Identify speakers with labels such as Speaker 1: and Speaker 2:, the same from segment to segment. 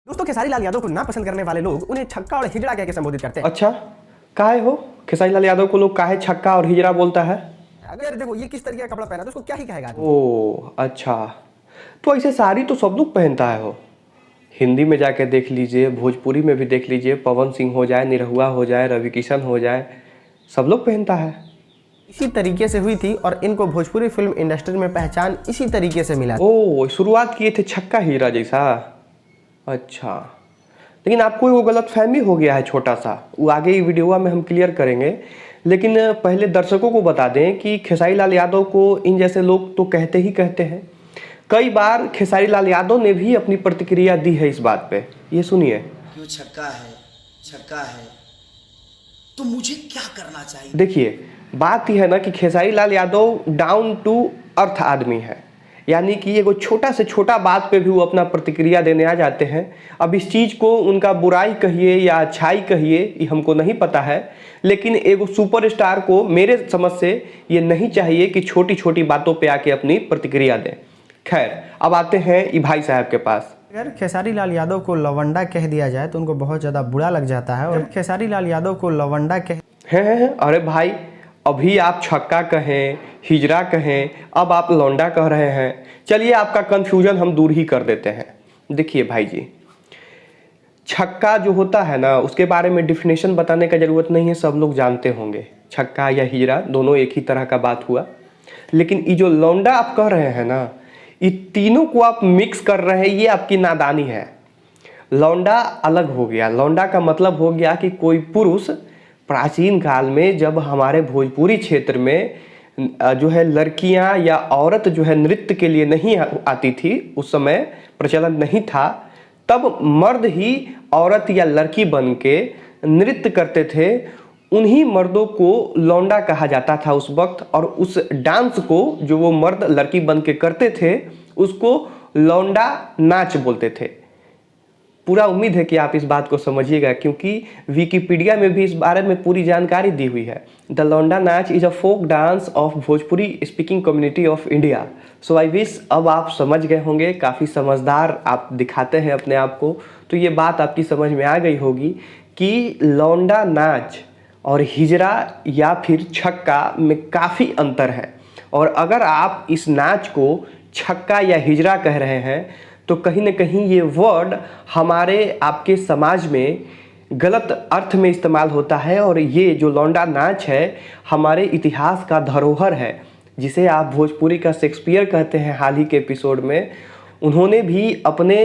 Speaker 1: दोस्तों खेसारी लाल यादव को ना पसंद करने वाले लोग उन्हें छक्का और हिजड़ा कह के संबोधित करते हैं।
Speaker 2: अच्छा, काहे हो खेसारी लाल यादव को लोग काहे छक्का और हिजड़ा बोलता है?
Speaker 1: अगर देखो ये किस तरीके का कपड़ा पहना तो उसको क्या ही कहेगा आदमी।
Speaker 2: ओ अच्छा, तो ऐसे साड़ी तो सब लोग पहनता है हो। हिंदी में जाके देख लीजिए, भोजपुरी में भी देख लीजिए, पवन सिंह हो जाए, निरहुआ हो जाए, रवि किशन हो जाए, सब लोग पहनता है।
Speaker 1: इसी तरीके से हुई थी और इनको भोजपुरी फिल्म इंडस्ट्री में पहचान इसी तरीके से मिला।
Speaker 2: ओ, शुरुआत किए थे छक्का हीरा जैसा। अच्छा, लेकिन आपको वो गलत फहमी हो गया है छोटा सा, वो आगे वीडियो में हम क्लियर करेंगे। लेकिन पहले दर्शकों को बता दें कि खेसारी लाल यादव को इन जैसे लोग तो कहते ही कहते हैं। कई बार खेसारी लाल यादव ने भी अपनी प्रतिक्रिया दी है इस बात पे, ये सुनिए।
Speaker 3: क्यों छक्का है तो मुझे क्या करना चाहिए?
Speaker 2: देखिए, बात यह है ना कि Khesari Lal Yadav down to earth आदमी है, यानी कि एगो छोटा से छोटा बात पे भी वो अपना प्रतिक्रिया देने आ जाते हैं। अब इस चीज़ को उनका बुराई कहिए या अच्छाई कहिए, ये हमको नहीं पता है, लेकिन एगो सुपरस्टार को मेरे समझ से ये नहीं चाहिए कि छोटी छोटी बातों पे आके अपनी प्रतिक्रिया दें। खैर, अब आते हैं ई भाई साहब के पास।
Speaker 1: अगर खेसारी लाल यादव को लवंडा कह दिया जाए तो उनको बहुत ज़्यादा बुरा लग जाता है। और खेसारी लाल यादव को लवंडा कह
Speaker 2: हैं, अरे भाई, अभी आप छक्का कहें, हिजड़ा कहें, अब आप लौंडा कह रहे हैं। चलिए, आपका कंफ्यूजन हम दूर ही कर देते हैं। देखिए भाई जी, छक्का जो होता है ना, उसके बारे में डिफिनेशन बताने का ज़रूरत नहीं है, सब लोग जानते होंगे। छक्का या हिजड़ा दोनों एक ही तरह का बात हुआ। लेकिन ये जो लौंडा आप कह रहे हैं ना, ये तीनों को आप मिक्स कर रहे हैं, ये आपकी नादानी है। लौंडा अलग हो गया। लौंडा का मतलब हो गया कि कोई पुरुष प्राचीन काल में जब हमारे भोजपुरी क्षेत्र में जो है लड़कियां या औरत जो है नृत्य के लिए नहीं आती थी, उस समय प्रचलन नहीं था, तब मर्द ही औरत या लड़की बन के नृत्य करते थे। उन्हीं मर्दों को लौंडा कहा जाता था उस वक्त, और उस डांस को जो वो मर्द लड़की बन के करते थे उसको लौंडा नाच बोलते थे। पूरा उम्मीद है कि आप इस बात को समझिएगा, क्योंकि विकिपीडिया में भी इस बारे में पूरी जानकारी दी हुई है। The Launda Naach is a folk dance of Bhojpuri speaking community of India. So I wish अब आप समझ गए होंगे, काफ़ी समझदार आप दिखाते हैं अपने आप को, तो ये बात आपकी समझ में आ गई होगी कि लौंडा नाच और हिजड़ा या फिर छक्का में काफ़ी अंतर है। और अगर आप इस नाच को छक्का या हिजड़ा कह रहे हैं तो कहीं ना कहीं ये वर्ड हमारे आपके समाज में गलत अर्थ में इस्तेमाल होता है। और ये जो लौंडा नाच है हमारे इतिहास का धरोहर है, जिसे आप भोजपुरी का शेक्सपियर कहते हैं। हाल ही के एपिसोड में उन्होंने भी अपने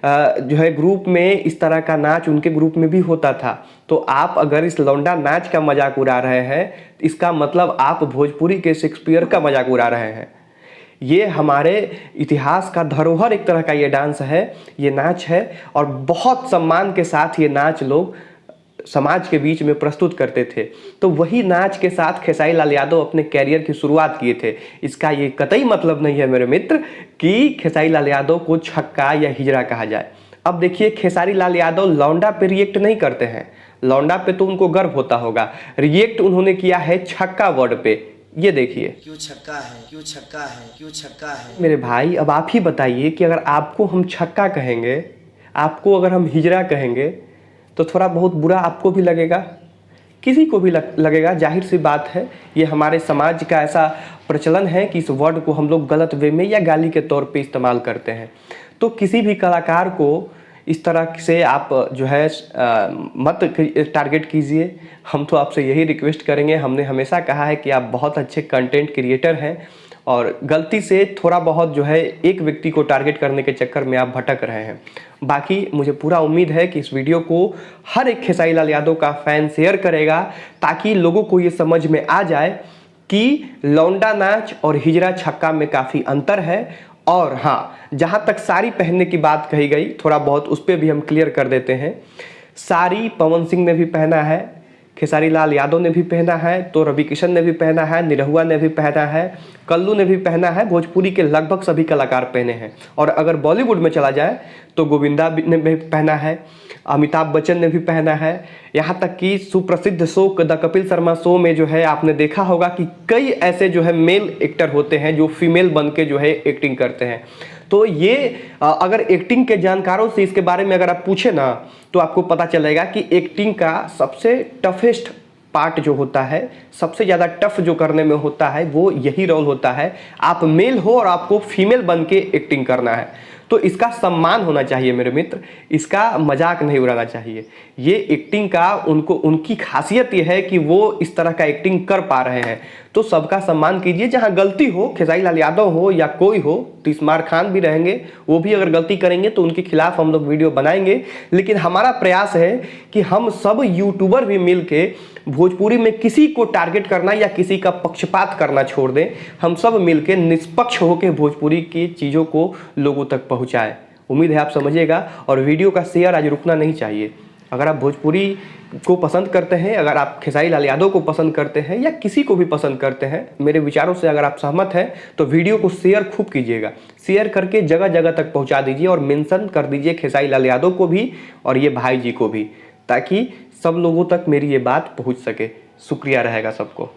Speaker 2: जो है ग्रुप में इस तरह का नाच उनके ग्रुप में भी होता था। तो आप अगर इस लौंडा नाच का मजाक उड़ा रहे हैं, इसका मतलब आप भोजपुरी के शेक्सपियर का मजाक उड़ा रहे हैं। ये हमारे इतिहास का धरोहर एक तरह का ये डांस है, ये नाच है, और बहुत सम्मान के साथ ये नाच लोग समाज के बीच में प्रस्तुत करते थे। तो वही नाच के साथ खेसारी लाल यादव अपने कैरियर की शुरुआत किए थे। इसका ये कतई मतलब नहीं है मेरे मित्र कि खेसारी लाल यादव को छक्का या हिजड़ा कहा जाए। अब देखिए, खेसारी लाल यादव लौंडा पे रिएक्ट नहीं करते हैं। लौंडा पे तो उनको गर्व होता होगा, रिएक्ट उन्होंने किया है छक्का वर्ड पे। ये देखिए।
Speaker 3: क्यों छक्का है?
Speaker 2: मेरे भाई, अब आप ही बताइए कि अगर आपको हम छक्का कहेंगे, आपको अगर हम हिजड़ा कहेंगे, तो थोड़ा बहुत बुरा आपको भी लगेगा, किसी को भी लगेगा। जाहिर सी बात है, ये हमारे समाज का ऐसा प्रचलन है कि इस वर्ड को हम लोग गलत वे में या गाली के तौर पे इस्तेमाल करते हैं। तो किसी भी कलाकार को इस तरह से आप जो है मत टारगेट कीजिए। हम तो आपसे यही रिक्वेस्ट करेंगे, हमने हमेशा कहा है कि आप बहुत अच्छे कंटेंट क्रिएटर हैं, और गलती से थोड़ा बहुत जो है एक व्यक्ति को टारगेट करने के चक्कर में आप भटक रहे हैं। बाकी मुझे पूरा उम्मीद है कि इस वीडियो को हर एक खेसारी लाल यादव का फैन शेयर करेगा, ताकि लोगों को ये समझ में आ जाए कि लौंडा नाच और हिजड़ा छक्का में काफ़ी अंतर है। और हाँ, जहाँ तक साड़ी पहनने की बात कही गई, थोड़ा बहुत उस पर भी हम क्लियर कर देते हैं। साड़ी पवन सिंह ने भी पहना है, खेसारी लाल यादव ने भी पहना है, तो रवि किशन ने भी पहना है, निरहुआ ने भी पहना है, कल्लू ने भी पहना है, भोजपुरी के लगभग सभी कलाकार पहने हैं। और अगर बॉलीवुड में चला जाए तो गोविंदा ने भी पहना है, अमिताभ बच्चन ने भी पहना है। यहाँ तक कि सुप्रसिद्ध show the Kapil Sharma show में जो है आपने देखा होगा कि कई ऐसे जो है मेल एक्टर होते हैं जो फीमेल बन के जो है एक्टिंग करते हैं। तो ये अगर एक्टिंग के जानकारों से इसके बारे में अगर आप पूछे ना तो आपको पता चलेगा कि एक्टिंग का सबसे टफेस्ट पार्ट जो होता है, सबसे ज़्यादा टफ जो करने में होता है वो यही रोल होता है। आप मेल हो और आपको फीमेल बन के एक्टिंग करना है, तो इसका सम्मान होना चाहिए मेरे मित्र, इसका मजाक नहीं उड़ाना चाहिए। ये एक्टिंग का उनकी खासियत ये है कि वो इस तरह का एक्टिंग कर पा रहे हैं, तो सबका सम्मान कीजिए। जहां गलती हो, खेसारी लाल यादव हो या कोई हो, तीसमार खान भी रहेंगे, वो भी अगर गलती करेंगे तो उनके खिलाफ हम लोग वीडियो बनाएंगे। लेकिन हमारा प्रयास है कि हम सब यूट्यूबर भी मिल के भोजपुरी में किसी को टारगेट करना या किसी का पक्षपात करना छोड़ दें। हम सब मिलकर निष्पक्ष होकर भोजपुरी की चीज़ों को लोगों तक पहुंचाएं। उम्मीद है आप समझिएगा, और वीडियो का शेयर आज रुकना नहीं चाहिए। अगर आप भोजपुरी को पसंद करते हैं, अगर आप खेसारी लाल यादव को पसंद करते हैं या किसी को भी पसंद करते हैं, मेरे विचारों से अगर आप सहमत हैं तो वीडियो को शेयर खूब कीजिएगा। शेयर करके जगह जगह तक पहुंचा दीजिए और मेंशन कर दीजिए खेसारी लाल यादव को भी और ये भाई जी को भी, ताकि सब लोगों तक मेरी ये बात पहुंच सके। शुक्रिया रहेगा सबको।